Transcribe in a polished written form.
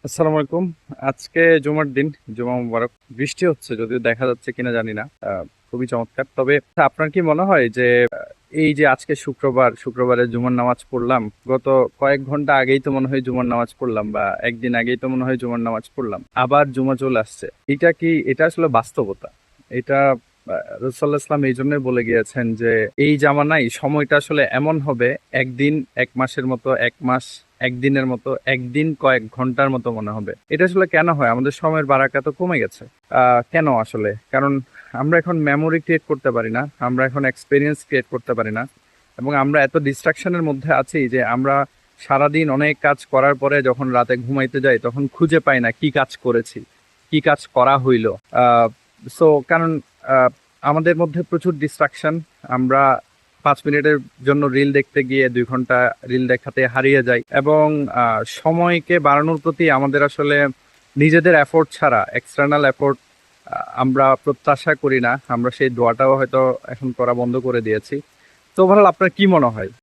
আসসালামু আলাইকুম। আজকে জুমার দিন, জুমা মুবারক। বৃষ্টি হচ্ছে, যদিও দেখা যাচ্ছে কিনা জানি না। খুবই চমৎকার। তবে আপনার কি মনে হয় যে এই যে আজকে শুক্রবারে জুমার নামাজ পড়লাম, গত কয়েক ঘন্টা আগেই তো মনে হয় জুমার নামাজ পড়লাম, বা একদিন আগেই তো মনে হয় জুমার নামাজ পড়লাম, আবার জুমা চলে আসছে। এটা আসলে বাস্তবতা। এটা রাসূলুল্লাহ ইসলাম এই জন্যই বলে গিয়েছেন যে এই জামানায় সময়টা আসলে এমন হবে, একদিন এক মাসের মতো, এক মাস একদিনের মতো, একদিন কয়েক ঘন্টার মতো মনে হবে। এটা আসলে কেন হয়? আমাদের সময়ের বারাকা তো কমে গেছে। কেন আসলে? কারণ আমরা এখন মেমোরি ক্রিয়েট করতে পারি না, আমরা এখন এক্সপিরিয়েন্স ক্রিয়েট করতে পারি না, এবং আমরা এত ডিস্ট্রাকশনের মধ্যে আছি যে আমরা সারাদিন অনেক কাজ করার পরে যখন রাতে ঘুমাইতে যাই তখন খুঁজে পাই না কি কাজ করেছি, কি কাজ করা হইলো। সো কারণ আহ, আমাদের মধ্যে প্রচুর ডিস্ট্রাকশন। আমরা 5 মিনিটের জন্য রিল দেখতে গিয়ে 2 ঘন্টা রিল দেখাতে হারিয়ে যাই, এবং সময়কে বাড়ানোর প্রতি আমাদের আসলে নিজেদের এফোর্ট ছাড়া এক্সটার্নাল এফোর্ট আমরা প্রত্যাশা করি না। আমরা সেই দোয়াটাও হয়তো এখন করা বন্ধ করে দিয়েছি। তো ওভারঅল আপনার কি মনে হয়?